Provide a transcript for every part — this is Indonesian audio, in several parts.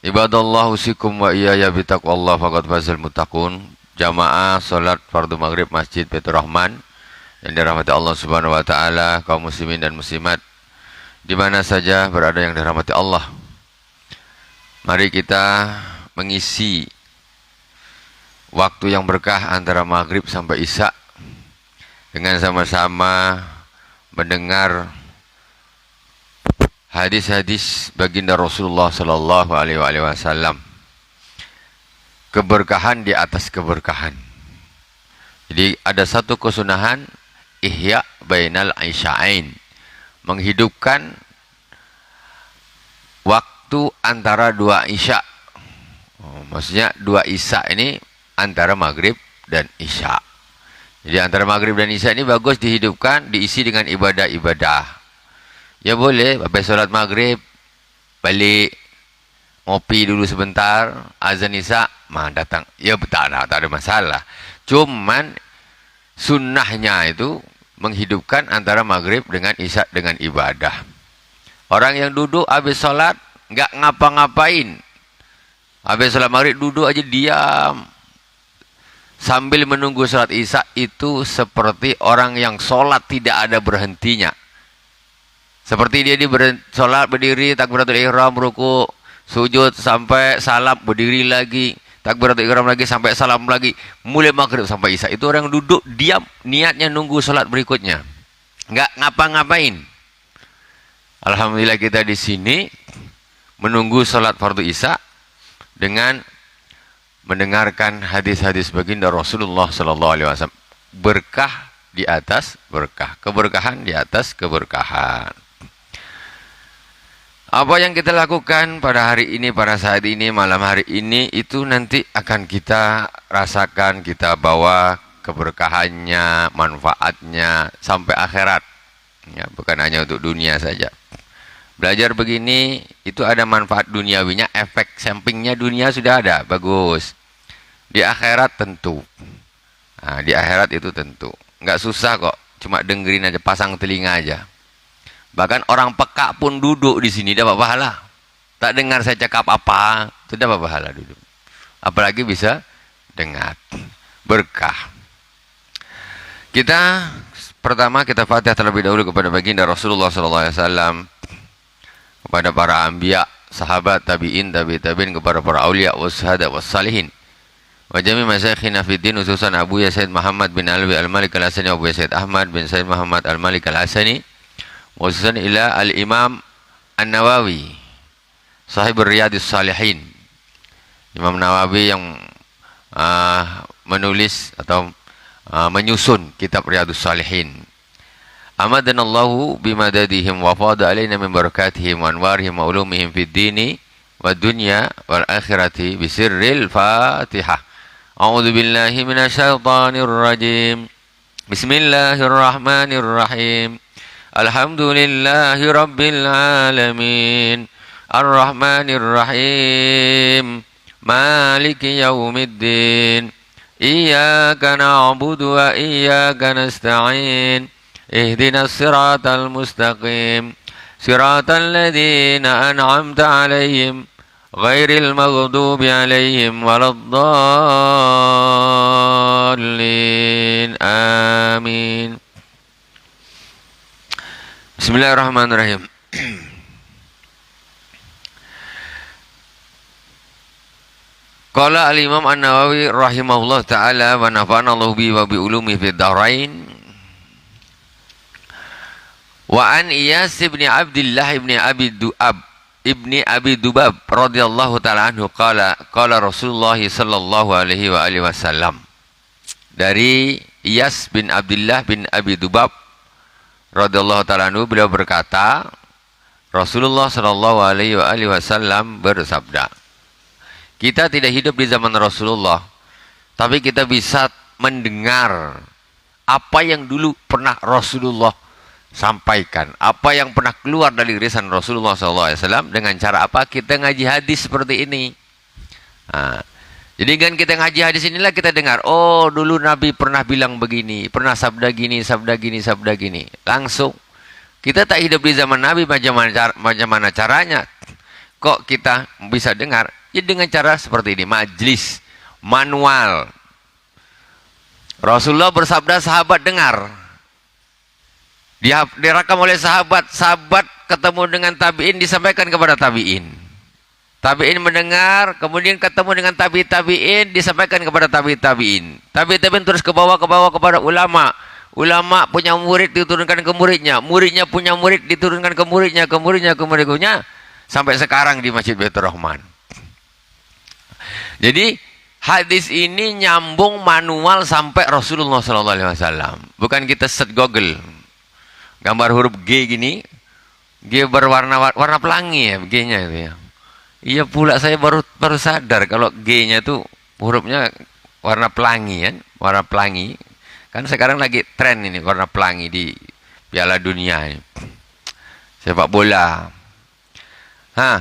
Ibadallah usikum wa iyaya bitaqwallah faqad fazal muttaqun. Jamaah salat fardu maghrib Masjid Baitur Rahman yang dirahmati Allah Subhanahu wa taala, kaum muslimin dan muslimat di mana saja berada yang dirahmati Allah. Mari kita mengisi waktu yang berkah antara maghrib sampai isya dengan sama-sama mendengar hadis-hadis baginda Rasulullah sallallahu alaihi wasallam. Keberkahan di atas keberkahan. Jadi ada satu kesunahan ihya bainal isya'ain, menghidupkan waktu antara dua isya. Maksudnya dua isya ini antara maghrib dan isya. Jadi antara maghrib dan isya ini bagus dihidupkan, diisi dengan ibadah-ibadah. Ya boleh, habis sholat maghrib, balik, ngopi dulu sebentar, azan isya, datang. Ya tak ada masalah. Cuman sunnahnya itu menghidupkan antara maghrib dengan isya dengan ibadah. Orang yang duduk habis sholat, nggak ngapa-ngapain. Habis sholat maghrib duduk aja diam. Sambil menunggu sholat isya itu seperti orang yang sholat tidak ada berhentinya. Seperti dia sholat berdiri, takbiratul ihram, ruku, sujud, sampai salam, berdiri lagi, takbiratul ihram lagi, sampai salam lagi, mulai maghrib sampai isya. Itu orang duduk, diam, niatnya nunggu sholat berikutnya. Nggak ngapa-ngapain. Alhamdulillah kita di sini menunggu sholat fardu isya dengan mendengarkan hadis-hadis baginda Rasulullah sallallahu alaihi wasallam. Berkah di atas berkah, keberkahan di atas keberkahan. Apa yang kita lakukan pada hari ini, pada saat ini, malam hari ini, itu nanti akan kita rasakan, kita bawa keberkahannya, manfaatnya sampai akhirat. Ya, bukan hanya untuk dunia saja. Belajar begini, itu ada manfaat duniawinya, efek sampingnya dunia sudah ada, bagus. Di akhirat tentu. Nah, di akhirat itu tentu. Nggak susah kok, cuma dengerin aja, pasang telinga aja. Bahkan orang peka pun duduk di sini dapat pahala. Tak dengar saya cakap apa, itu dapat pahala duduk. Apalagi bisa dengar. Berkah. Kita pertama kita Fatihah terlebih dahulu kepada baginda Rasulullah SAW, kepada para anbiya, sahabat, tabi'in, tabi'in, kepada para aulia, wasyhada, wassalihin. Wa jami' masyayikhina fiddin, khususan Abu Ya Said Muhammad bin Alwi Al-Malik Al-Hasani, Abu Ya Said Ahmad bin Said Muhammad Al-Malik Al-Hasani, khususan ila Al-Imam An-Nawawi, sahib Riyadhis Salihin. Imam Nawawi yang menulis atau menyusun kitab Riyadhus Salihin. Amadanallahu bimadadihim wa fada alaina min barakatihim wa anwarihim wa ulumihim fid dini wa dunya wal akhirati bisirril Fatihah. A'udzu billahi minasyaitonir rajim. Bismillahirrahmanirrahim. Alhamdulillahi rabbil alamin. Ar-Rahmanir Rahim. Maliki yaumiddin. Iyyaka na'budu wa iyyaka nasta'in. Ihdinas siratal mustaqim. Siratal ladzina an'amta 'alaihim ghairil maghdubi 'alaihim waladdallin. Amin. Bismillahirrahmanirrahim. Qala al-Imam An-Nawawi rahimahullah ta'ala wa nafa'ana Allah bi wa bi ulumi fid dharain. Wa an Iyas ibn Abdullah ibn Abi Du'ab ibni Abi Dubab radhiyallahu ta'ala anhu qala Rasulullah sallallahu alaihi wa alihi wasallam. Dari Iyas bin Abdullah bin Abi Dubab radhiyallahu ta'ala anhu, beliau berkata, Rasulullah sallallahu alaihi wasallam bersabda, kita tidak hidup di zaman Rasulullah, tapi kita bisa mendengar apa yang dulu pernah Rasulullah sampaikan, apa yang pernah keluar dari lisan Rasulullah SAW. Dengan cara apa? Kita ngaji hadis seperti ini. Nah, jadi kan kita ngaji hadis inilah kita dengar, oh dulu Nabi pernah bilang begini, pernah sabda gini, sabda gini, sabda gini. Langsung kita tak hidup di zaman Nabi, macam mana caranya? kok kita bisa dengar? Ya dengan cara seperti ini, majlis, manual. Rasulullah bersabda, sahabat dengar. Direkam oleh sahabat, sahabat ketemu dengan tabi'in, disampaikan kepada tabi'in. Tabi'in mendengar, kemudian ketemu dengan tabi'in, disampaikan kepada tabi'in. Tabi'in terus ke bawah kepada ulama. Ulama punya murid diturunkan ke muridnya, muridnya punya murid diturunkan ke muridnya, ke muridnya, sampai sekarang di Masjid Baitur Rahman. Jadi hadis ini nyambung manual sampai Rasulullah SAW. Bukan kita set Google, gambar huruf G gini, G berwarna pelangi ya, G-nya itu ya. Iya pula, saya baru sadar kalau G-nya itu hurufnya warna pelangi kan, warna pelangi. Kan sekarang lagi tren ini warna pelangi di Piala Dunia ini. Sepak bola. Hah.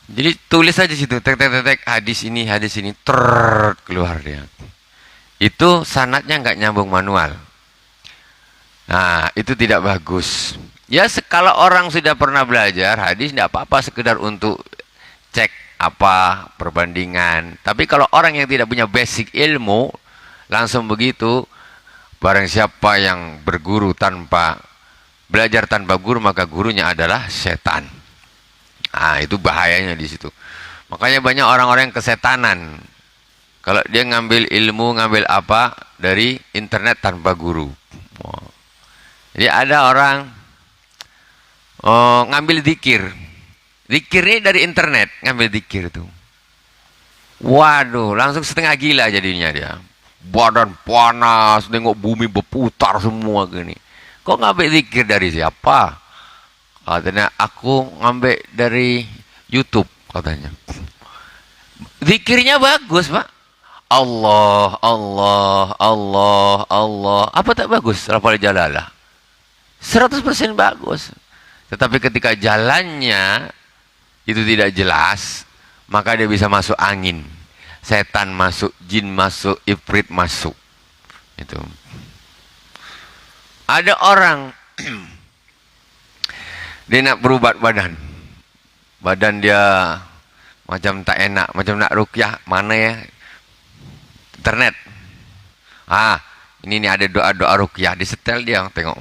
Jadi tulis aja situ, tek hadis ini keluar dia. Itu sanadnya nggak nyambung manual. Nah, itu tidak bagus. Ya, kalau orang sudah pernah belajar hadis tidak apa-apa, sekedar untuk cek apa perbandingan. Tapi kalau orang yang tidak punya basic ilmu langsung begitu, barang siapa yang belajar tanpa guru, maka gurunya adalah setan. Ah, itu bahayanya di situ. Makanya banyak orang-orang yang kesetanan kalau dia ngambil ilmu, ngambil apa dari internet tanpa guru. Jadi ada orang ngambil zikir ini dari internet, ngambil zikir itu. Waduh, langsung setengah gila jadinya dia. Badan panas, nengok bumi berputar semua gini. Kok ngambil zikir dari siapa? Katanya, aku ngambil dari YouTube, katanya. Zikirnya bagus, Pak. Allah, Allah, Allah, Allah. Apa tak bagus? Lafal jalalah. 100% bagus. Tetapi ketika jalannya itu tidak jelas, maka dia bisa masuk angin. Setan masuk, jin masuk, ifrit masuk. Itu. Ada orang dia nak berubat badan. Badan dia macam tak enak, macam nak ruqyah, mana ya? Internet. Ini ada doa-doa ruqyah, disetel dia tengok.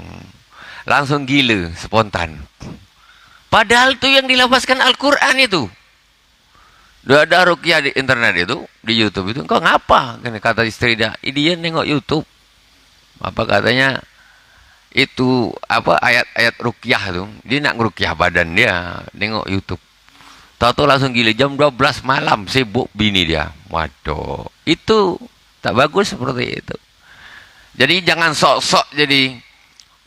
Langsung gila, spontan. Padahal itu yang dilafazkan Al-Qur'an itu. Doa-doa ruqyah di internet itu, di YouTube itu, kau ngapa? Kata istri dia nengok YouTube. Apa katanya? Itu apa ayat-ayat ruqyah itu. Dia nak ngeruqyah badan dia, nengok YouTube. Tahu-tahu langsung gila, jam 12 malam sibuk bini dia. Waduh, itu tak bagus seperti itu. Jadi jangan sok-sok jadi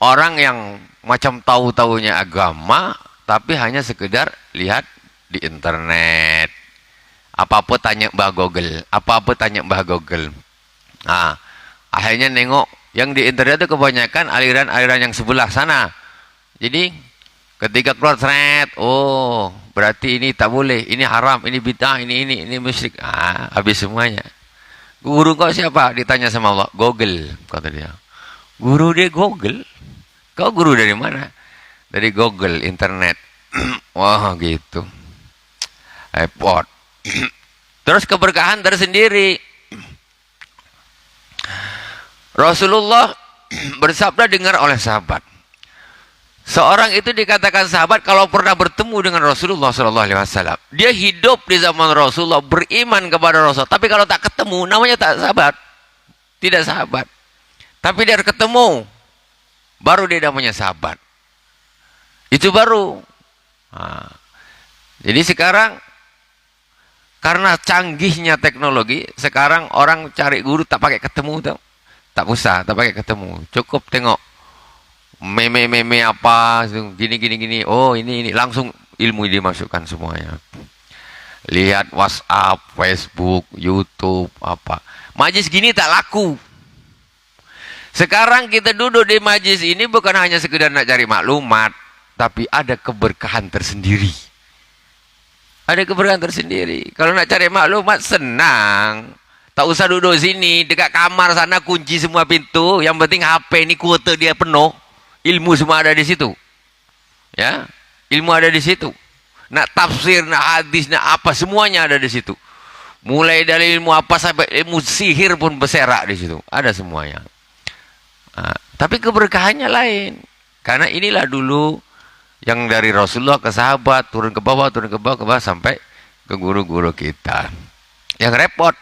orang yang macam tahu-tahunya agama, tapi hanya sekedar lihat di internet. Apa-apa tanya Mbah Google, apa-apa tanya Mbah Google. Nah, akhirnya nengok yang di internet itu kebanyakan aliran-aliran yang sebelah sana. Jadi ketika keluar thread, oh berarti ini tak boleh, ini haram, ini bid'ah, ini musyrik. Habis semuanya. Guru kau siapa? Ditanya sama Allah. Google, kata dia. Guru dia Google. Kau guru dari mana? Dari Google, internet. Wah gitu. Repot. Terus keberkahan tersendiri. Rasulullah bersabda dengar oleh sahabat. Seorang itu dikatakan sahabat kalau pernah bertemu dengan Rasulullah SAW. Dia hidup di zaman Rasulullah, beriman kepada Rasul. Tapi kalau tak ketemu, namanya tak sahabat. Tidak sahabat. Tapi dia ketemu, baru dia namanya sahabat. Itu baru. Jadi sekarang, karena canggihnya teknologi, sekarang orang cari guru tak pakai ketemu. Tak usah, tak pakai ketemu. Cukup tengok meme apa, gini. Oh ini langsung ilmu dimasukkan semuanya. Lihat WhatsApp, Facebook, YouTube, apa. Majlis gini tak laku. Sekarang kita duduk di majlis ini bukan hanya sekedar nak cari maklumat, tapi ada keberkahan tersendiri. Ada keberkahan tersendiri. Kalau nak cari maklumat senang. Tak usah duduk sini, dekat kamar sana kunci semua pintu. Yang penting HP ini kuota dia penuh. Ilmu semua ada di situ. Ya, ilmu ada di situ. nak tafsir, nak hadis, nak apa, semuanya ada di situ. Mulai dari ilmu apa sampai ilmu sihir pun berserak di situ, ada semuanya. Tapi keberkahannya lain, karena inilah dulu yang dari Rasulullah ke sahabat, turun ke bawah, sampai ke guru-guru kita. Yang repot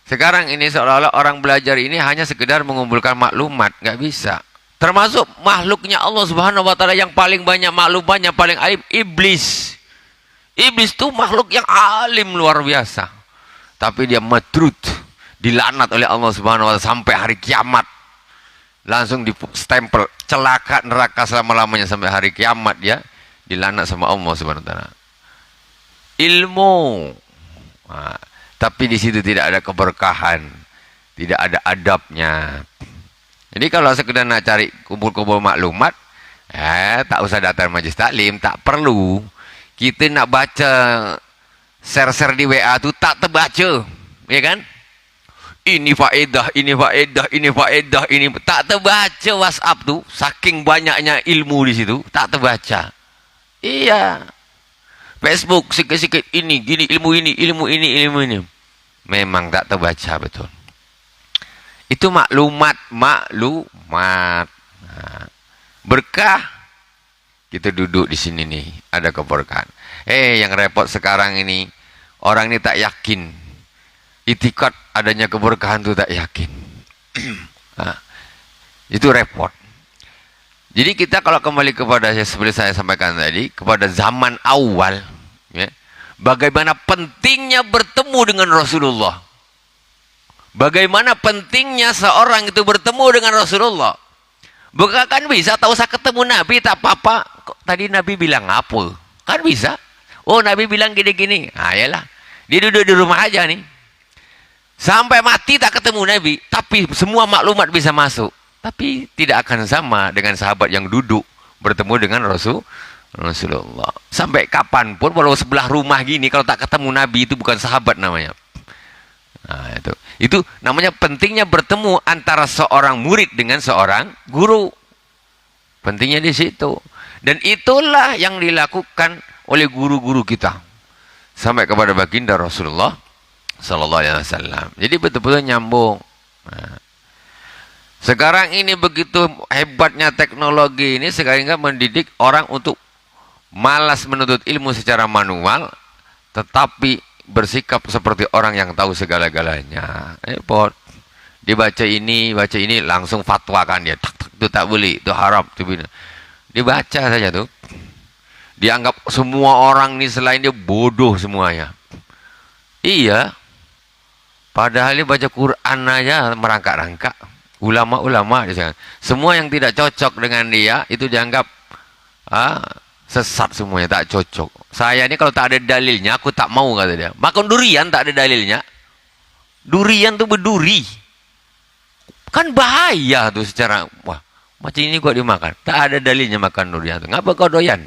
sekarang ini seolah-olah orang belajar ini hanya sekedar mengumpulkan maklumat, nggak bisa. Termasuk makhluknya Allah Subhanahu wa taala yang paling banyak maklumatnya, paling alim, iblis. Iblis itu makhluk yang alim luar biasa. Tapi dia madrud, dilaknat oleh Allah Subhanahu wa taala sampai hari kiamat. Langsung di stempel celaka neraka selama-lamanya sampai hari kiamat, dia dilaknat sama Allah Subhanahu wa taala. Ilmu. Tapi di situ tidak ada keberkahan, tidak ada adabnya. Jadi kalau sekedar nak cari kumpul-kumpul maklumat, tak usah datang majelis taklim, tak perlu. Kita nak baca share-share di WA tu tak terbaca, ya kan? Ini faedah, ini faedah, ini faedah, ini tak terbaca WhatsApp tu, saking banyaknya ilmu di situ, tak terbaca. Iya. Facebook sikit-sikit ini, gini, ilmu ini, ilmu ini, ilmu ini. Memang tak terbaca betul. Itu maklumat. Berkah. Kita duduk di sini nih, ada keberkahan. Yang repot sekarang ini, orang ini tak yakin. Itikad adanya keberkahan itu tak yakin. Itu repot. Jadi kita kalau kembali kepada seperti saya sampaikan tadi, kepada zaman awal, ya, bagaimana pentingnya bertemu dengan Rasulullah. Bagaimana pentingnya seorang itu bertemu dengan Rasulullah. Bukan kan bisa, tak usah ketemu Nabi, tak apa-apa. Tadi Nabi bilang apa? Kan bisa. Oh, Nabi bilang gini-gini. Yalah. Dia duduk di rumah aja nih. Sampai mati tak ketemu Nabi, tapi semua maklumat bisa masuk. Tapi tidak akan sama dengan sahabat yang duduk bertemu dengan Rasulullah. Sampai kapanpun, walau sebelah rumah gini, kalau tak ketemu Nabi, itu bukan sahabat namanya. Nah, itu namanya pentingnya bertemu antara seorang murid dengan seorang guru. Pentingnya di situ. Dan itulah yang dilakukan oleh guru-guru kita sampai kepada baginda Rasulullah Sallallahu Alaihi Wasallam. Jadi betul-betul nyambung. Sekarang ini begitu hebatnya teknologi ini, sehingga mendidik orang untuk malas menuntut ilmu secara manual, tetapi bersikap seperti orang yang tahu segala-galanya. Repot. Dibaca ini, baca ini, langsung fatwakan dia. Itu tak boleh, itu haram. Dibaca saja tuh. Dianggap semua orang ini selain dia bodoh semuanya. Iya. Padahal dia baca Quran aja merangkak-rangkak. Ulama-ulama, semua yang tidak cocok dengan dia itu dianggap sesat semuanya, tak cocok. Saya ini kalau tak ada dalilnya, aku tak mau, kata dia. Makan durian tak ada dalilnya. Durian tuh berduri. Kan bahaya tuh secara, wah, macam ini kok dimakan. Tak ada dalilnya makan durian tuh. Ngapa kau doyan?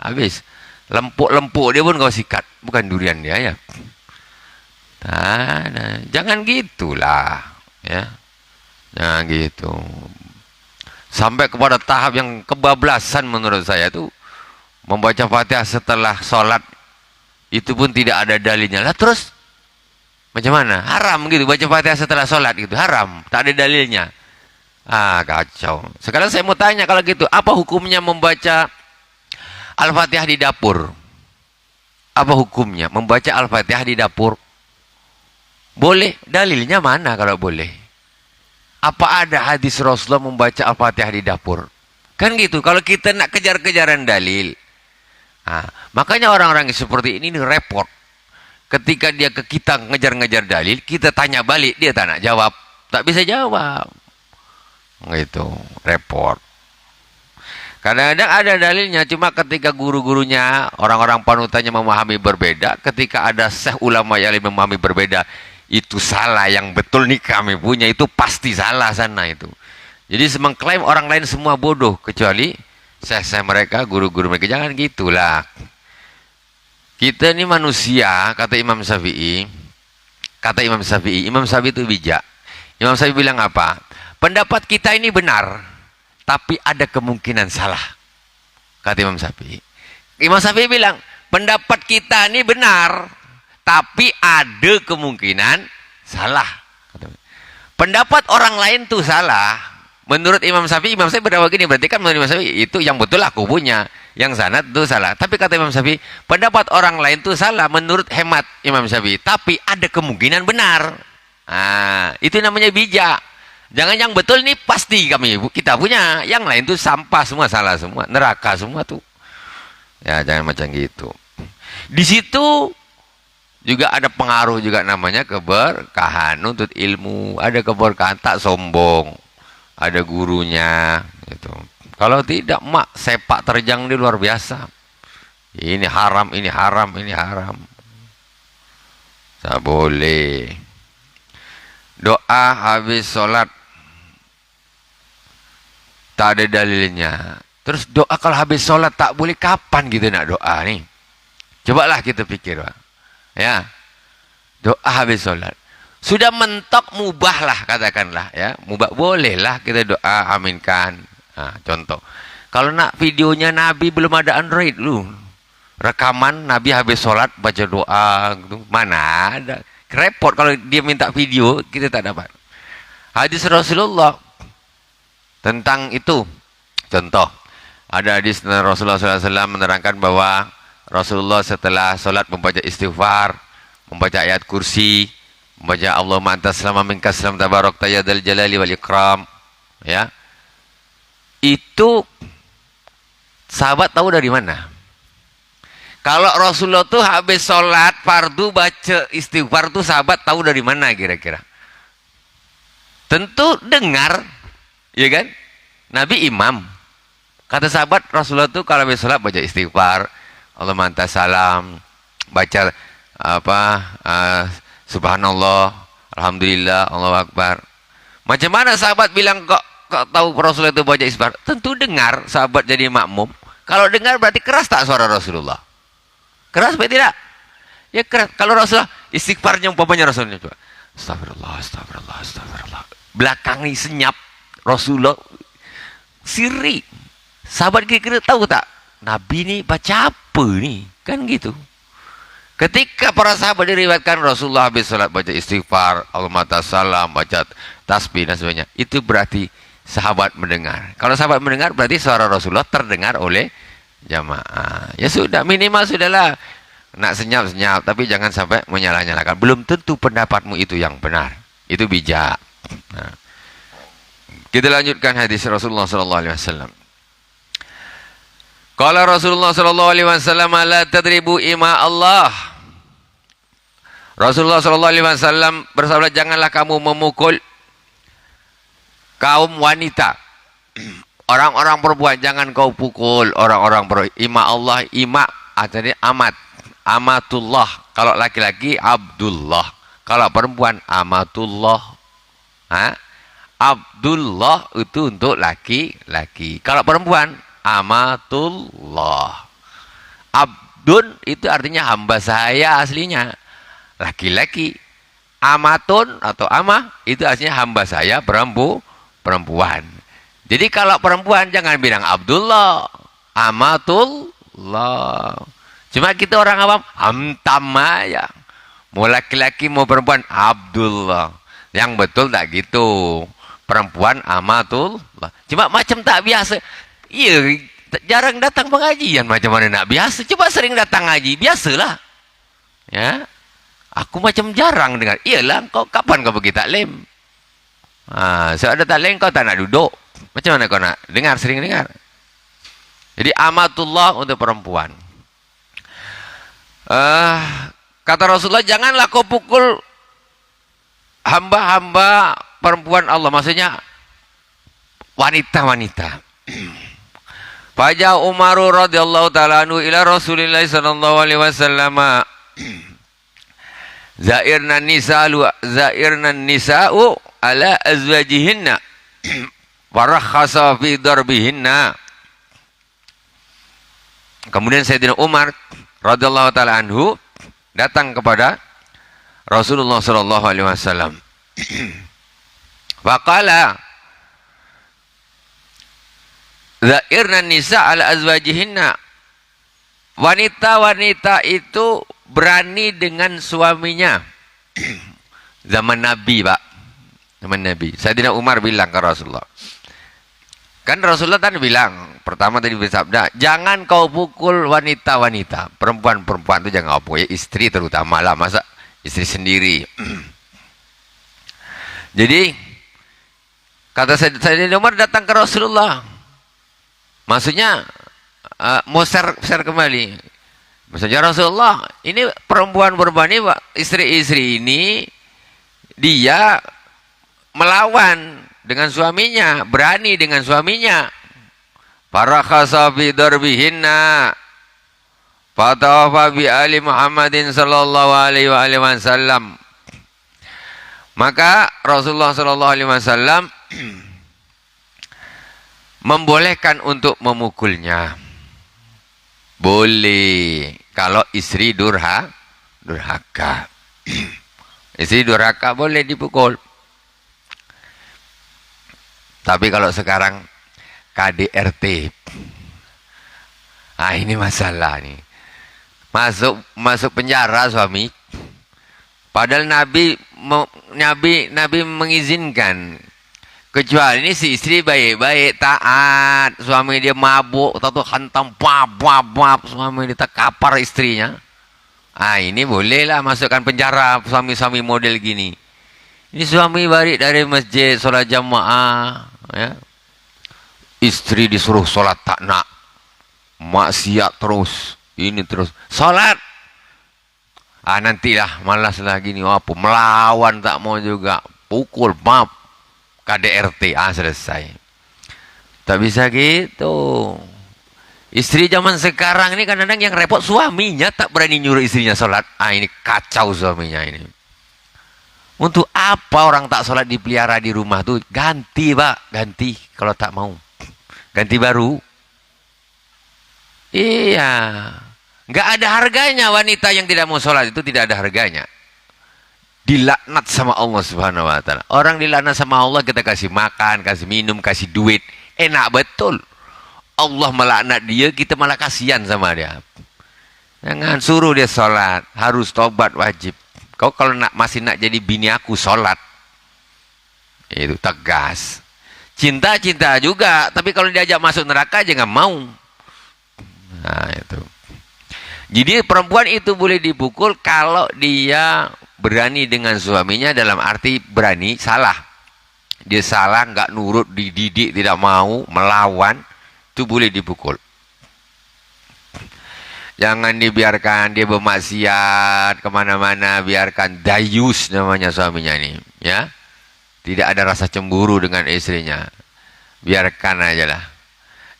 Habis. Lempuk-lempuk dia pun kau sikat. Bukan durian dia, ya. Nah, jangan gitulah, ya. Nah gitu. Sampai kepada tahap yang kebablasan menurut saya itu, membaca Fatihah setelah sholat itu pun tidak ada dalilnya. Lah terus macam mana? Haram gitu baca Fatihah setelah sholat gitu, haram, tak ada dalilnya. Kacau. Sekarang saya mau tanya, kalau gitu apa hukumnya membaca Al-Fatihah di dapur? Apa hukumnya membaca Al-Fatihah di dapur? Boleh? Dalilnya mana kalau boleh? Apa ada hadis Rasulullah membaca Al-Fatihah di dapur? Kan gitu. Kalau kita nak kejar-kejaran dalil, makanya orang-orang seperti ini repot. Ketika dia ke kita ngejar-ngejar dalil, kita tanya balik, dia tak nak jawab, tak bisa jawab. Gitu, repot. Kadang-kadang ada dalilnya, cuma ketika guru-gurunya, orang-orang panutannya memahami berbeda, ketika ada syekh ulama yang memahami berbeda, itu salah, yang betul nih kami punya itu pasti salah sana itu. Jadi mengklaim orang lain semua bodoh kecuali syekh-syekh mereka, guru-guru mereka. Jangan gitulah. Kita ini manusia, kata Imam Syafi'i. Imam Syafi'i itu bijak. Imam Syafi'i bilang apa? Pendapat kita ini benar, tapi ada kemungkinan salah. Kata Imam Syafi'i. Imam Syafi'i bilang, pendapat kita ini benar, tapi ada kemungkinan salah. Pendapat orang lain tuh salah. Menurut Imam Syafi'i berdakwah gini, berarti kan menurut Imam Syafi'i itu yang betul aku punya, yang sana itu salah. Tapi kata Imam Syafi'i, pendapat orang lain tuh salah menurut hemat Imam Syafi'i, tapi ada kemungkinan benar. Nah, itu namanya bijak. Jangan yang betul ini pasti kita punya, yang lain tuh sampah semua, salah semua, neraka semua tuh. Ya, jangan macam gitu. Di situ juga ada pengaruh juga namanya keberkahan, nuntut ilmu, ada keberkahan, tak sombong, ada gurunya gitu. Kalau tidak mak sepak terjang di luar biasa. Ini haram, ini haram, ini haram. Tak boleh. Doa habis sholat tak ada dalilnya. Terus doa kalau habis sholat tak boleh, kapan gitu nak doa nih? Cobalah kita pikir, Pak. Ya, doa habis sholat sudah mentok mubah lah, katakanlah ya, mubah, bolehlah kita doa aminkan. Nah, contoh kalau nak videonya Nabi, belum ada Android lu, rekaman Nabi habis sholat baca doa gitu. Mana ada, repot kalau dia minta video, kita tak dapat. Hadis Rasulullah tentang itu, contoh ada hadis Rasulullah SAW menerangkan bahwa Rasulullah setelah sholat membaca istighfar, membaca ayat kursi, membaca Allahumma antas salama minkas salam tabarakta ya dzal jalali wal ikram. Ya. Itu sahabat tahu dari mana? Kalau Rasulullah tuh habis sholat fardu baca istighfar tuh sahabat tahu dari mana kira-kira? Tentu dengar, ya kan? Nabi imam. Kata sahabat, Rasulullah tuh kalau habis sholat baca istighfar, Allahumma antas salam, baca subhanallah, alhamdulillah, Allahu akbar. Macam mana sahabat bilang kok tahu Rasulullah itu baca istighfar? Tentu dengar, sahabat jadi makmum. Kalau dengar berarti keras tak suara Rasulullah? Keras apa tidak? Ya keras. Kalau Rasulullah istighfarnya umpamanya Rasulullah coba, astagfirullah, astagfirullah, astagfirullah. Belakang ini senyap, Rasulullah siri. Sahabat kira-kira tahu tak? Nabi ini baca apa nih? Kan gitu. Ketika para sahabat diriwayatkan Rasulullah habis salat baca istighfar, Allahumma tasalam, baca tasbih dan sebagainya, itu berarti sahabat mendengar. Kalau sahabat mendengar berarti suara Rasulullah terdengar oleh jamaah. Ya sudah, minimal sudahlah. Nak senyap-senyap, tapi jangan sampai menyalah-nyalahkan. Belum tentu pendapatmu itu yang benar. Itu bijak. Nah. Kita lanjutkan hadis Rasulullah SAW. Qala Rasulullah SAW, la tadribu ima Allah. Rasulullah SAW bersabda, janganlah kamu memukul kaum wanita. Orang-orang perempuan jangan kau pukul orang-orang perempuan. Ima Allah, ima artinya amat. Amatullah. Kalau laki-laki Abdullah. Kalau perempuan Amatullah. Abdullah itu untuk laki-laki. Kalau perempuan Amatullah. Abdun itu artinya hamba saya aslinya. Laki-laki. Amatun atau amah itu aslinya hamba saya perempuan. Jadi kalau perempuan jangan bilang Abdullah, Amatullah. Cuma kita orang awam hamtamaya. Mau laki-laki mau perempuan Abdullah. Yang betul tak gitu. Perempuan Amatullah. Cuma macam tak biasa. Iya, jarang datang pengajian, macam mana nak biasa. Coba sering datang ngaji, biasalah. Ya. Aku macam jarang dengar. Iyalah, kau kapan kau pergi taklim? So ada taklim kau tak nak duduk. Macam mana kau nak dengar, sering dengar? Jadi amatullah untuk perempuan. Kata Rasulullah, janganlah kau pukul hamba-hamba perempuan Allah. Maksudnya wanita-wanita. Faja Umaru radhiyallahu ta'ala anhu ila Rasulillah sallallahu alaihi wasallam. Zairna nisa'u ala azwajihinna warakhasa fi darbihinna. Kemudian Sayyidina Umar radhiyallahu ta'ala anhu datang kepada Rasulullah sallallahu alaihi wasallam. Faqala zairna nisa' ala azwajihinna. wanita-wanita itu berani dengan suaminya. Zaman Nabi, Pak. Zaman Nabi. Sayyidina Umar bilang ke Rasulullah. Kan Rasulullah tadi bilang, pertama tadi bersabda, jangan kau pukul wanita-wanita. Perempuan-perempuan itu jangan kau pukul. Istri terutama lah, masa istri sendiri. Jadi, kata Sayyidina Umar datang ke Rasulullah. Maksudnya, mau share kembali. Maksudnya Rasulullah, ini perempuan-perempuan ini, istri-istri ini, dia melawan dengan suaminya, berani dengan suaminya. Farakhasa fi darbihinna fatawafa bi ali Muhammadin sallallahu alaihi wasallam. Maka Rasulullah sallallahu alaihi wasallam membolehkan untuk memukulnya. Boleh kalau istri durhaka. Istri durhaka boleh dipukul. Tapi kalau sekarang KDRT, ini masalah nih. Masuk penjara suami. Padahal Nabi mengizinkan. Kecuali ini si istri baik-baik, taat. Suami dia mabuk, atau hantam bab, suami dia terkapar istrinya. Ini bolehlah masukkan penjara suami-suami model gini. Ini suami balik dari masjid, sholat jamaah, ya. Istri disuruh sholat tak nak, maksiat terus, ini terus sholat. Nantilah, malas lagi nih, apa melawan tak mau juga, pukul, maaf, KDRT, selesai. Tak bisa gitu. Istri zaman sekarang ini kadang-kadang yang repot suaminya tak berani nyuruh istrinya sholat. Ini kacau suaminya ini. Untuk apa orang tak sholat dipelihara di rumah tuh? Ganti, Pak. Ganti kalau tak mau. Ganti baru. Iya. Nggak ada harganya wanita yang tidak mau sholat itu, tidak ada harganya. Dilaknat sama Allah Subhanahu wa ta'ala. Orang dilaknat sama Allah, kita kasih makan, kasih minum, kasih duit. Enak betul. Allah melaknat dia, kita malah kasihan sama dia. Jangan suruh dia sholat. Harus tobat wajib. Kau kalau masih nak jadi bini aku sholat, itu tegas. Cinta juga, tapi kalau diajak masuk neraka jangan mau. Itu. Jadi perempuan itu boleh dipukul kalau dia berani dengan suaminya, dalam arti berani salah. Dia salah, nggak nurut, dididik, tidak mau, melawan, itu boleh dipukul. Jangan dibiarkan dia bermaksiat kemana-mana, biarkan dayus namanya suaminya ini, ya. Tidak ada rasa cemburu dengan istrinya, biarkan aja lah.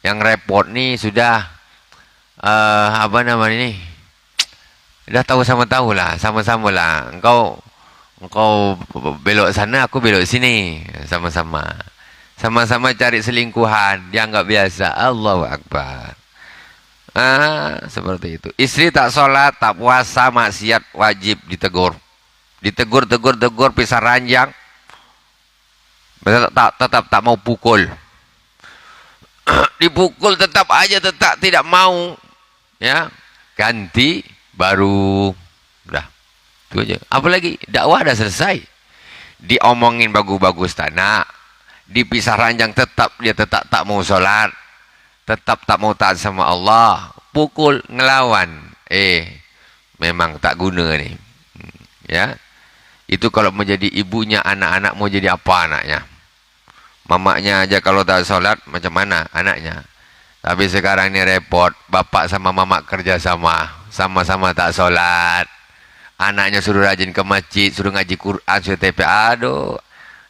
Yang repot nih sudah apa namanya ini, udah tahu lah, sama-sama lah. Engkau belok sana, aku belok sini, sama-sama cari selingkuhan, dia nggak biasa. Allahu Akbar. Seperti itu. Istri tak sholat, tak puasa, maksiat, wajib ditegur. Ditegur, pisah ranjang. Tetap tak mau pukul. Dipukul tetap tidak mau. Ya, ganti baru. Udah. Itu aja. Apalagi dakwah dah selesai. Diomongin bagus-bagus tanah. Dipisah ranjang dia tetap tak mau sholat. Tetap tak mau taat sama Allah, pukul, ngelawan, memang tak guna nih, ya. Itu kalau menjadi ibunya, anak-anak mau jadi apa anaknya? Mamaknya aja kalau tak sholat, macam mana anaknya? Tapi sekarang ini repot, bapak sama mamak kerja sama-sama tak sholat. Anaknya suruh rajin ke masjid, suruh ngaji Quran, suruh TP, aduh,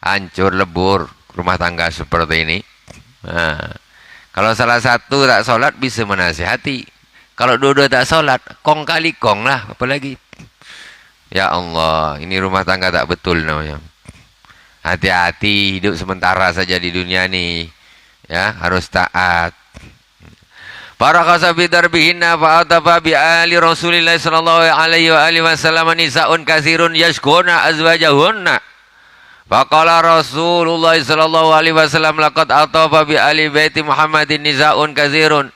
hancur lebur rumah tangga seperti ini. Kalau salah satu tak sholat bisa menasihati. Kalau dua-dua tak sholat, kong kali kong lah, apalagi. Ya Allah, ini rumah tangga tak betul namanya. Hati-hati, hidup sementara saja di dunia ini. Ya, harus taat. Para kasabi darbihinna fa'atafa bi'ali Rasulillah sallallahu alaihi wasallam nisa'un kasirun yashkuna azwajahunna. Faqala Rasulullah sallallahu alaihi wasallam laqad atafa bi ali baiti Muhammadin nisaun katsirun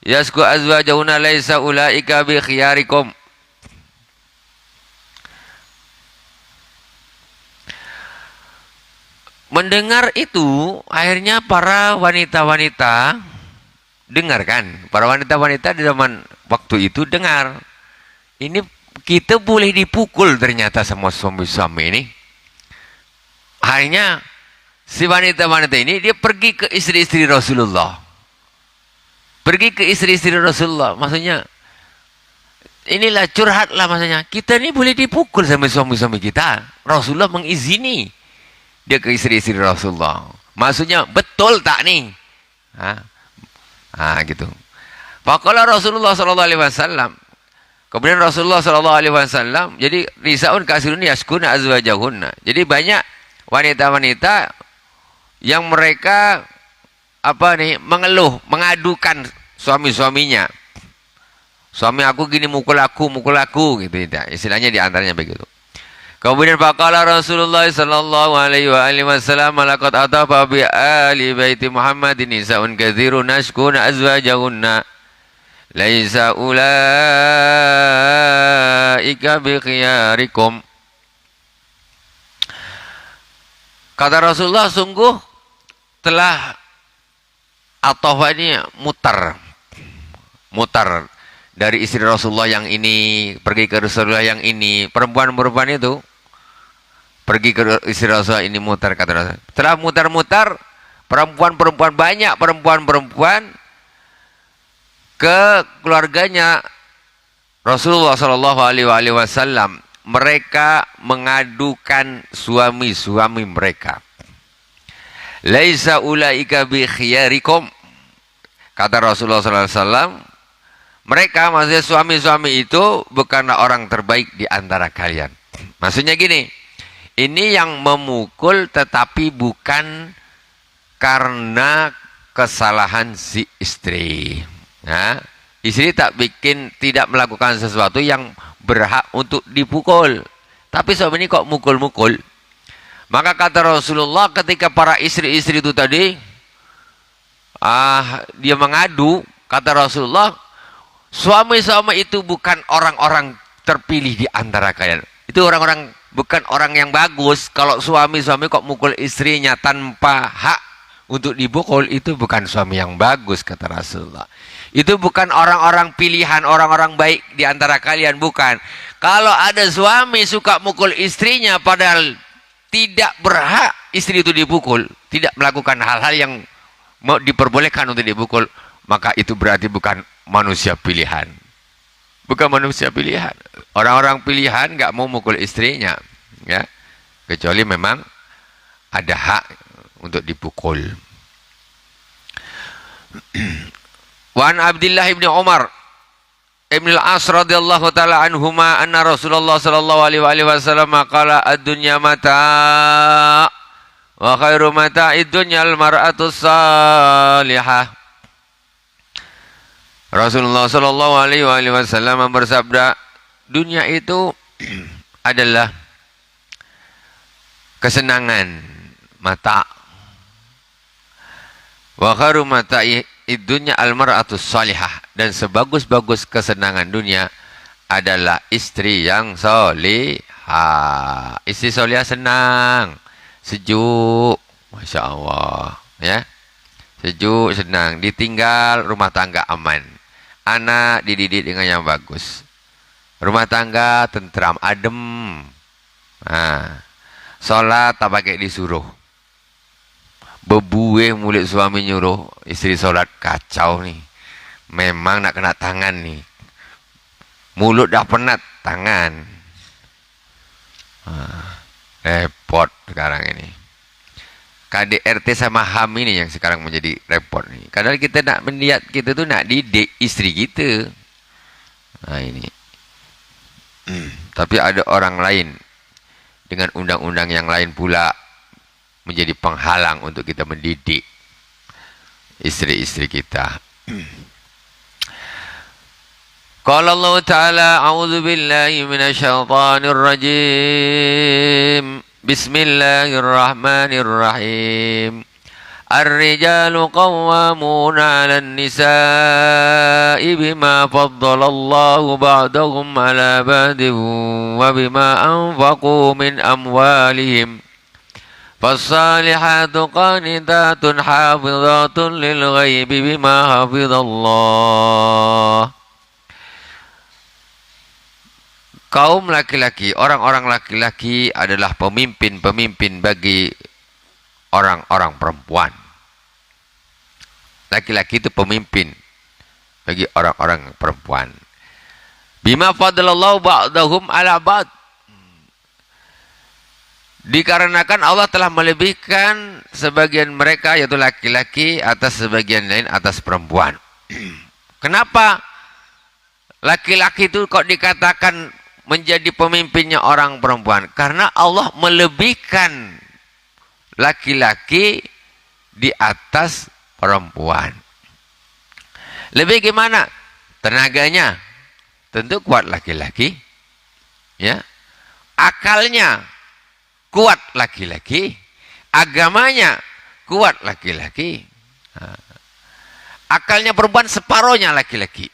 Yasku azwajahunna laisa ulaika bi khiyarikum. Mendengar itu, akhirnya para wanita-wanita dengarkan. Para wanita-wanita di zaman waktu itu dengar. Ini kita boleh dipukul ternyata sama suami-suami ini. Akhirnya si wanita-wanita ini dia pergi ke istri-istri Rasulullah. Pergi ke istri-istri Rasulullah. Maksudnya inilah curhatlah maksudnya. Kita ini boleh dipukul sama suami-suami kita. Rasulullah mengizini dia ke istri-istri Rasulullah. Maksudnya betul tak nih? Gitu. Faqala Rasulullah sallallahu alaihi wasallam. Kemudian Rasulullah sallallahu alaihi wasallam, jadi risaun kasirun yaskuna azwajahunna. Jadi banyak wanita-wanita yang mereka mengeluh, mengadukan suami-suaminya. Suami aku gini mukul aku gitu. Istilahnya di antaranya begitu. Kemudian faqala Rasulullah sallallahu alaihi wasallam laqad atafa bi ali baiti Muhammadin nisaun katsirun yashkuna azwajahunna laisa ulaika bi khiyarikum. Kata Rasulullah, sungguh telah atafa ini mutar dari istri Rasulullah yang ini pergi ke Rasulullah yang ini, perempuan-perempuan itu pergi ke istri Rasulullah ini mutar, kata Rasulullah. Setelah mutar-mutar, perempuan-perempuan banyak perempuan-perempuan ke keluarganya Rasulullah Shallallahu Alaihi Wasallam. Mereka mengadukan suami-suami mereka. Laisa ulaika bi khiyarikum. Kata Rasulullah Sallallahu Alaihi Wasallam, mereka maksudnya suami-suami itu bukanlah orang terbaik di antara kalian. Maksudnya gini, ini yang memukul tetapi bukan karena kesalahan si istri. Nah, istri tidak melakukan sesuatu yang berhak untuk dipukul. Tapi suami ini kok mukul-mukul. Maka kata Rasulullah ketika para istri-istri itu tadi, dia mengadu, kata Rasulullah, suami-suami itu bukan orang-orang terpilih di antara kalian. Itu orang-orang bukan orang yang bagus. Kalau suami-suami kok mukul istrinya tanpa hak untuk dipukul, itu bukan suami yang bagus, kata Rasulullah. Itu bukan orang-orang pilihan, orang-orang baik di antara kalian, bukan. Kalau ada suami suka mukul istrinya padahal tidak berhak istri itu dipukul, tidak melakukan hal-hal yang diperbolehkan untuk dipukul, maka itu berarti bukan manusia pilihan. Bukan manusia pilihan. Orang-orang pilihan nggak mau mukul istrinya, ya, kecuali memang ada hak untuk dipukul. Wan Abdullah ibni Umar ibn al-As radhiyallahu taala anhuma anna Rasulullah sallallahu alaihi wasallam qala ad-dunya mata wa khairu mata'id dunya al-mar'atu salihah. Rasulullah sallallahu alaihi wasallam bersabda, dunia itu adalah kesenangan mata. Wa khairu mata'id dunya al-mar'atu salihah, dan sebagus-bagus kesenangan dunia adalah istri yang solihah. Istri solihah senang, sejuk, masya Allah, ya, sejuk, senang, ditinggal, rumah tangga aman. Anak dididik dengan yang bagus. Rumah tangga tentram, adem. Sholat tak pakai disuruh. Bebuih mulut suami nyuruh istri sholat, kacau nih. Memang nak kena tangan nih. Mulut dah penat, tangan. Repot sekarang ini. KDRT sama HAM ini yang sekarang menjadi repot nih. Kadang kita nak melihat, kita tuh nak didik istri kita. Nah ini. Tapi ada orang lain dengan undang-undang yang lain pula menjadi penghalang untuk kita mendidik istri-istri kita. Qala Allah Ta'ala, a'udzu billahi minasyaitonir rajim. Bismillahirrahmanirrahim. Ar-rijalu qawwamuna 'alan nisa'i bima faddalallahu ba'dahum 'ala ba'din wa bima anfaqu min amwalihim. Fassalihatu qanitatun hafizatun lil ghaibi bima hafizallah. Kaum laki-laki, orang-orang laki-laki adalah pemimpin-pemimpin bagi orang-orang perempuan. Laki-laki itu pemimpin bagi orang-orang perempuan. Bima faddalallahu ba'dahum 'ala ba'd. Dikarenakan Allah telah melebihkan sebagian mereka, yaitu laki-laki, atas sebagian lain atas perempuan. Kenapa laki-laki itu kok dikatakan menjadi pemimpinnya orang perempuan? Karena Allah melebihkan laki-laki di atas perempuan. Lebih gimana? Tenaganya tentu kuat laki-laki, ya. Akalnya kuat laki-laki, agamanya kuat laki-laki. Akalnya perempuan separohnya laki-laki.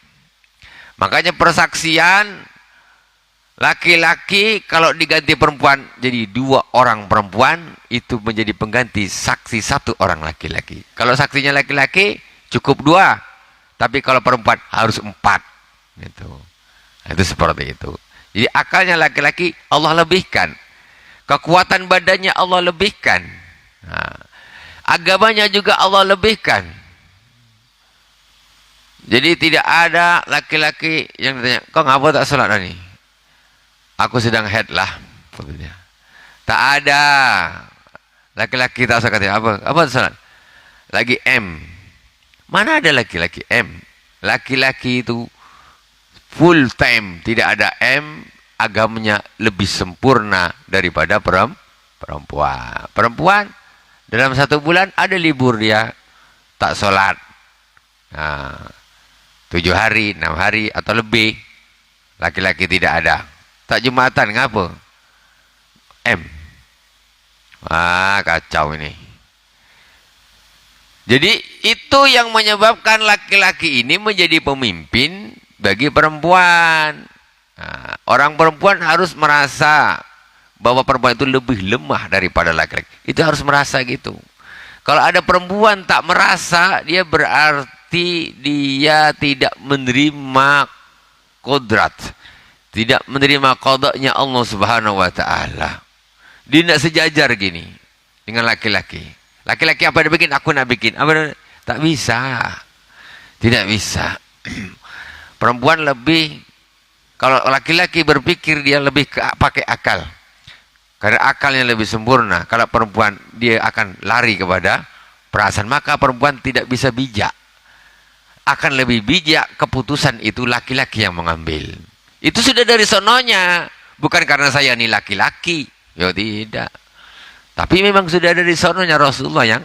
Makanya persaksian laki-laki kalau diganti perempuan jadi 2 orang perempuan, itu menjadi pengganti saksi 1 orang laki-laki. Kalau saksinya laki-laki cukup 2, tapi kalau perempuan harus 4. Gitu. Itu seperti itu. Jadi akalnya laki-laki Allah lebihkan, kekuatan badannya Allah lebihkan, agamanya juga Allah lebihkan. Jadi tidak ada laki-laki yang ditanya, kau ngapa tak sholat ini? Aku sedang head lah. Tak ada laki-laki tak sholat. Apa sholat? Lagi M. Mana ada laki-laki M? Laki-laki itu full time, tidak ada M. Agamanya lebih sempurna daripada perempuan. Perempuan dalam 1 bulan ada libur dia tak sholat. 7 hari, 6 hari atau lebih. Laki-laki tidak ada. Tak Jumatan, ngapa? M. Kacau ini. Jadi itu yang menyebabkan laki-laki ini menjadi pemimpin bagi perempuan. Orang perempuan harus merasa bahwa perempuan itu lebih lemah daripada laki-laki. Itu harus merasa gitu. Kalau ada perempuan tak merasa, dia berarti dia tidak menerima kodrat, tidak menerima qadanya Allah Subhanahu wa taala. Dia tidak sejajar gini dengan laki-laki. Laki-laki apa dia bikin, aku nak bikin. Apa, tak bisa. Tidak bisa. Perempuan lebih, kalau laki-laki berpikir dia lebih pakai akal. Karena akalnya lebih sempurna. Kalau perempuan dia akan lari kepada perasaan, maka perempuan tidak bisa bijak. Akan lebih bijak, keputusan itu laki-laki yang mengambil. Itu sudah dari sononya, bukan karena saya ini laki-laki. Ya tidak. Tapi memang sudah dari sononya Rasulullah yang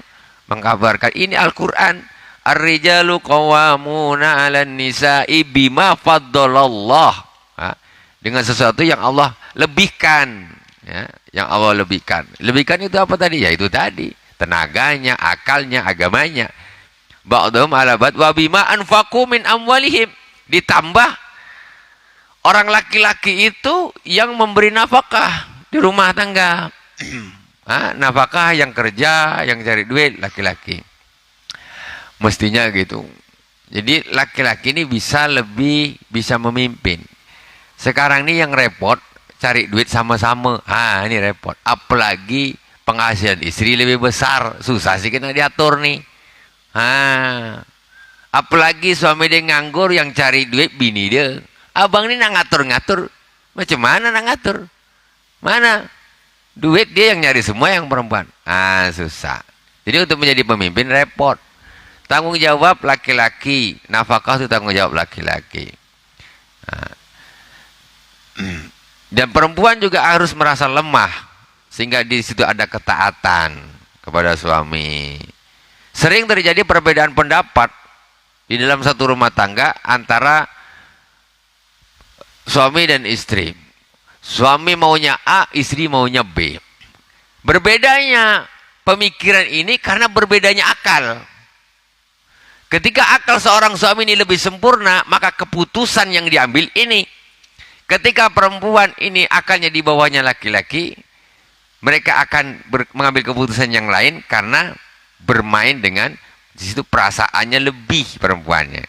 mengkabarkan. Ini Al-Quran. Ar-rijalu qawwamuna 'alan nisa'i bima faddalallah. Dengan sesuatu yang Allah lebihkan, ya, yang Allah lebihkan. Lebihkan itu apa tadi? Ya itu tadi, tenaganya, akalnya, agamanya. Ba'dhum 'ala ba'd wa bima anfaqu min amwalihim. Ditambah orang laki-laki itu yang memberi nafkah di rumah tangga. Nafkah yang kerja, yang cari duit laki-laki. Mestinya gitu. Jadi laki-laki ini bisa memimpin. Sekarang ini yang repot cari duit sama-sama. Ini repot. Apalagi penghasilan istri lebih besar, susah sih kena diatur nih. Apalagi suami dia nganggur, yang cari duit bini dia. Abang ini nak ngatur-ngatur. Macam mana nak ngatur? Mana? Duit dia yang nyari semua, yang perempuan. Susah. Jadi untuk menjadi pemimpin repot. Tanggung jawab laki-laki. Nafkah itu tanggung jawab laki-laki. Dan perempuan juga harus merasa lemah, sehingga di situ ada ketaatan kepada suami. Sering terjadi perbedaan pendapat di dalam satu rumah tangga antara suami dan istri. Suami maunya A, istri maunya B. Berbedanya pemikiran ini karena berbedanya akal. Ketika akal seorang suami ini lebih sempurna, maka keputusan yang diambil ini. Ketika perempuan ini akalnya di bawahnya laki-laki, mereka akan mengambil keputusan yang lain karena bermain dengan di situ perasaannya lebih perempuannya.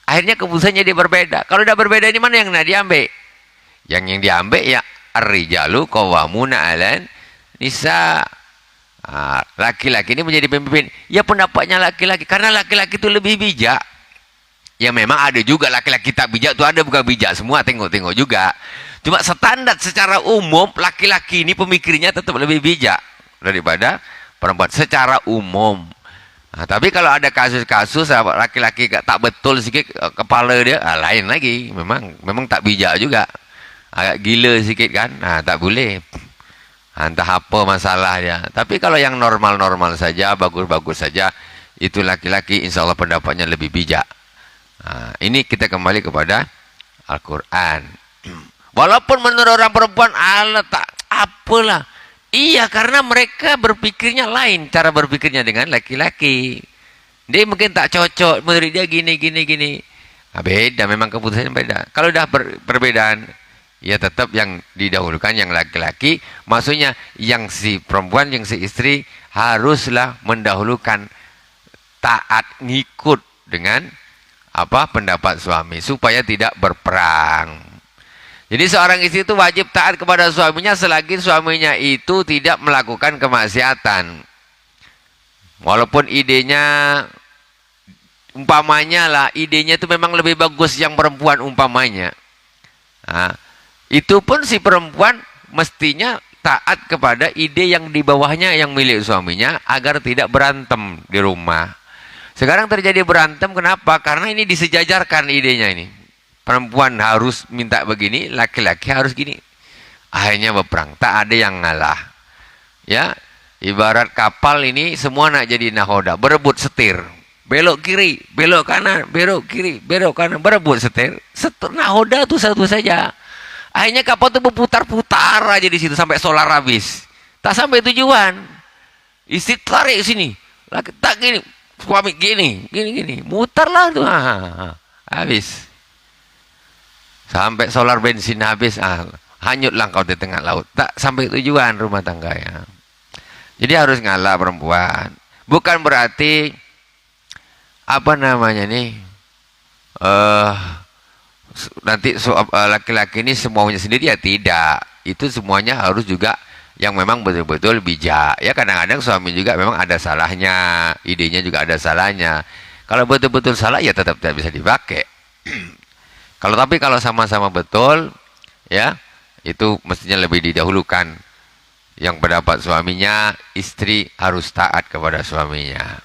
Akhirnya keputusannya dia berbeda. Kalau udah berbeda ini mana yang diambil? Yang diambil ya ar-rijalu qawwamuna 'alan nisa. Laki-laki ini menjadi pemimpin. Ya pendapatnya laki-laki. Karena laki-laki itu lebih bijak. Ya memang ada juga laki-laki tak bijak. Itu ada bukan bijak. Semua tengok-tengok juga. Cuma standar secara umum. Laki-laki ini pemikirnya tetap lebih bijak. Daripada perempuan. Secara umum. Nah, tapi kalau ada kasus-kasus. Laki-laki tak betul sikit kepala dia. Lain lagi. Memang tak bijak juga. Agak gila sikit kan. Tak boleh. Entah apa masalahnya. Tapi kalau yang normal-normal saja, bagus-bagus saja, itu laki-laki insya Allah pendapatnya lebih bijak. Ini kita kembali kepada Al-Quran. Walaupun menurut orang perempuan, Allah tak apalah. Iya, karena mereka berpikirnya lain. Cara berpikirnya dengan laki-laki. Dia mungkin tak cocok. Menurut dia gini. Beda, memang keputusannya beda. Kalau dah perbedaan, ya tetap yang didahulukan yang laki-laki. Maksudnya yang si perempuan, yang si istri haruslah mendahulukan taat ngikut dengan pendapat suami supaya tidak berperang. Jadi seorang istri itu wajib taat kepada suaminya selagi suaminya itu tidak melakukan kemaksiatan. Walaupun idenya umpamanya lah, idenya itu memang lebih bagus yang perempuan umpamanya. Itu pun si perempuan mestinya taat kepada ide yang di bawahnya yang milik suaminya agar tidak berantem di rumah. Sekarang terjadi berantem, kenapa? Karena ini disejajarkan idenya ini. Perempuan harus minta begini, laki-laki harus gini. Akhirnya berperang, tak ada yang ngalah. Ya, ibarat kapal ini semua nak jadi nahoda, berebut setir. Belok kiri, belok kanan, belok kiri, belok kanan, berebut setir. Nahoda itu satu saja. Akhirnya kapal itu berputar-putar aja di situ sampai solar habis. Tak sampai tujuan. Istri tarik sini. Laki tak gini. Suami gini. Mutarlah tuh. Habis. Sampai solar bensin habis. Hanyutlah kau di tengah laut. Tak sampai tujuan rumah tangga ya. Jadi harus ngalah perempuan. Bukan berarti nanti laki-laki ini semuanya sendiri, ya tidak. Itu semuanya harus juga yang memang betul-betul bijak. Ya kadang-kadang suami juga memang ada salahnya, idenya juga ada salahnya. Kalau betul-betul salah ya tetap tidak bisa dipakai. Tapi kalau sama-sama betul, ya itu mestinya lebih didahulukan. Yang pendapat suaminya, istri harus taat kepada suaminya.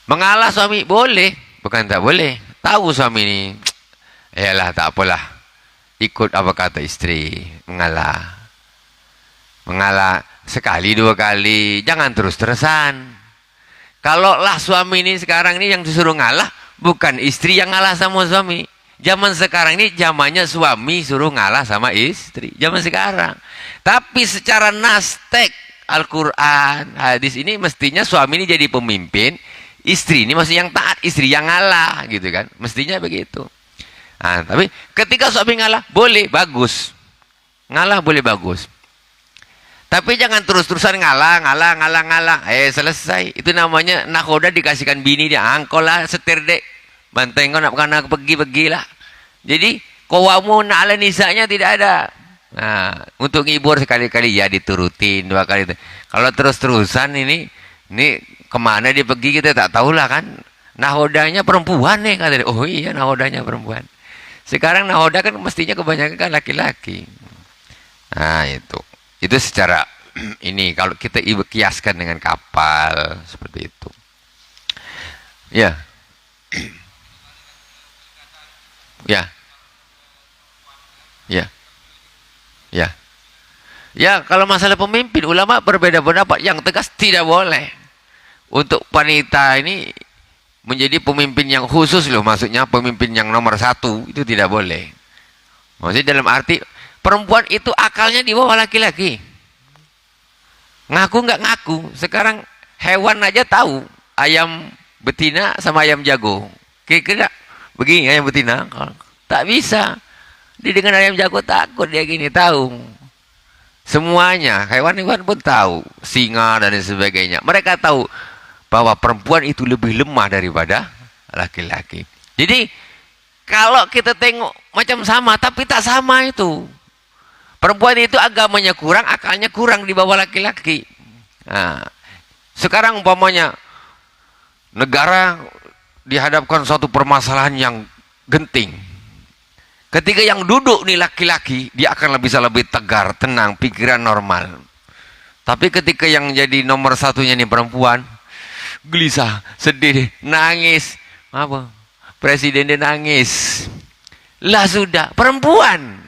Mengalah suami boleh, bukan tak boleh. Tahu suami ini, yalah tak apalah, ikut apa kata istri, mengalah sekali dua kali, jangan terus-terusan. Kalau lah suami ini sekarang ini yang disuruh ngalah, bukan istri yang ngalah sama suami. Zaman sekarang ini zamannya suami suruh ngalah sama istri, zaman sekarang. Tapi secara nastek Al-Quran, hadis ini mestinya suami ini jadi pemimpin, istri ini maksudnya yang taat, istri yang ngalah gitu kan, mestinya begitu. Tapi ketika suami ngalah, boleh, bagus. Ngalah boleh, bagus. Tapi jangan terus-terusan ngalah. Selesai. Itu namanya nakhoda dikasihkan bini dia. Angkolah setir dek. Banteng kau nak pergi-pergilah. Jadi, qawamun 'ala nisanya tidak ada. Untuk ngibur sekali-kali, ya diturutin 2 kali. Kalau terus-terusan ini kemana dia pergi kita tak tahulah kan. Nahodanya perempuan nih, kata dia. Oh iya, nahodanya perempuan. Sekarang nahoda kan mestinya kebanyakan kan laki-laki. Itu secara ini kalau kita kiaskan dengan kapal seperti itu. Ya. Ya, kalau masalah pemimpin, ulama berbeda pendapat. Yang tegas tidak boleh. Untuk wanita ini menjadi pemimpin yang khusus loh, maksudnya pemimpin yang nomor 1 itu tidak boleh. Maksudnya dalam arti perempuan itu akalnya di bawah laki-laki. Ngaku nggak ngaku. Sekarang hewan aja tahu ayam betina sama ayam jago. Kira-kira begini ayam betina, tak bisa. Dia dengan ayam jago takut dia gini tahu. Semuanya hewan-hewan pun tahu, singa dan sebagainya. Mereka tahu bahwa perempuan itu lebih lemah daripada laki-laki. Jadi kalau kita tengok macam sama, tapi tak sama itu. Perempuan itu agamanya kurang, akalnya kurang di bawah laki-laki. Nah, sekarang umpamanya negara dihadapkan suatu permasalahan yang genting. Ketika yang duduk nih laki-laki, dia akan bisa lebih tegar, tenang, pikiran normal. Tapi ketika yang jadi nomor satunya nih perempuan, gelisah, sedih, nangis. Apa? Presiden dia nangis. Lah sudah, perempuan.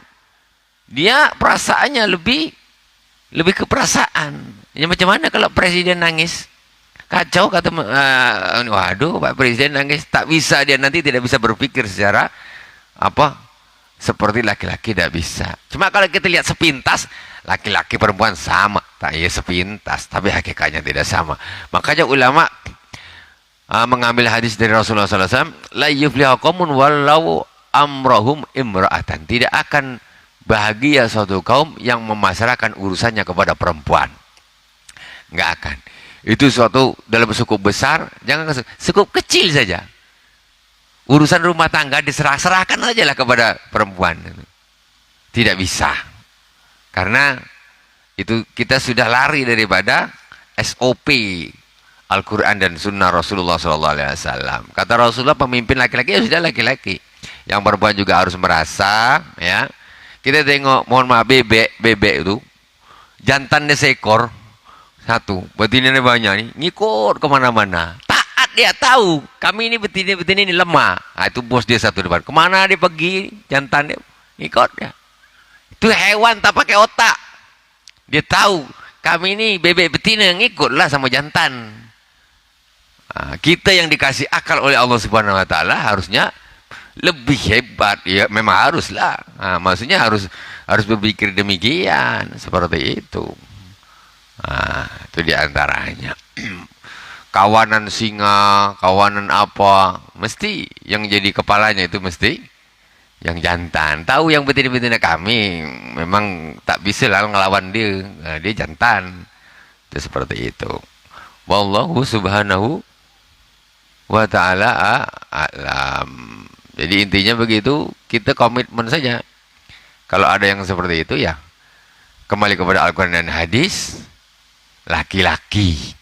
Dia perasaannya lebih ke perasaan. Ya macam mana kalau presiden nangis? Kacau kata, waduh Pak Presiden nangis. Tak bisa, dia nanti tidak bisa berpikir secara apa? Seperti laki-laki tidak bisa. Cuma kalau kita lihat sepintas, laki-laki perempuan sama. Tak iya sepintas, tapi hakikatnya tidak sama. Makanya ulama mengambil hadis dari Rasulullah SAW, la yuflihu qaumun walau amrohum imra'atan. Tidak akan bahagia suatu kaum yang memasrahkan urusannya kepada perempuan. Nggak akan. Itu suatu dalam skup besar, jangan skup kecil saja. Urusan rumah tangga serahkan aja lah kepada perempuan. Tidak bisa. Karena itu kita sudah lari daripada SOP Al-Quran dan Sunnah Rasulullah SAW. Kata Rasulullah, pemimpin laki-laki ya sudah laki-laki. Yang perempuan juga harus merasa, ya. Kita tengok, mohon maaf, bebek itu jantannya seekor satu, betinanya banyak nih, ngikut kemana-mana. Dia tahu kami ini betina ini lemah. Nah, itu bos dia satu depan. Kemana dia pergi, jantan dia ikut ya. Itu hewan tak pakai otak. Dia tahu kami ini bebek betina yang ikutlah sama jantan. Nah, kita yang dikasih akal oleh Allah Subhanahu Wa Taala harusnya lebih hebat. Ya memang haruslah. Nah, maksudnya harus berpikir demikian, seperti itu. Nah, itu diantaranya. Kawanan singa, kawanan apa, mesti yang jadi kepalanya itu mesti yang jantan. Tahu yang betina-betina kami memang tak bisa lah ngelawan dia. Nah, dia jantan. Itu seperti itu. Wallahu subhanahu wa ta'ala a'lam. Jadi intinya begitu, kita komitmen saja. Kalau ada yang seperti itu ya kembali kepada Al-Quran dan hadis, laki-laki.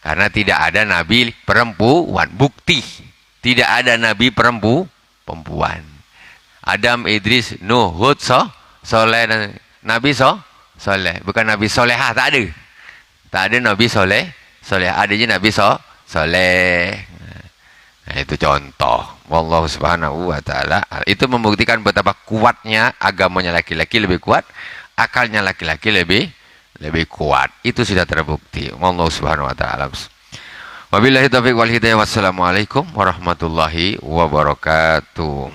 Karena tidak ada nabi perempuan. Bukti tidak ada nabi perempuan. Adam, Idris, Nuh, Hud, Soleh, Nabi Soleh. Bukan Nabi Solehah, tak ada. Tak ada Nabi Soleh. Adanya Nabi Soleh. Nah, itu contoh. Wallahu subhanahu wa ta'ala. Itu membuktikan betapa kuatnya agamanya laki-laki lebih kuat, akalnya laki-laki lebih kuat. Itu sudah terbukti. Wallahu subhanahu wa ta'ala. Wabillahi taufiq wal hidayah. Wassalamualaikum warahmatullahi wabarakatuh.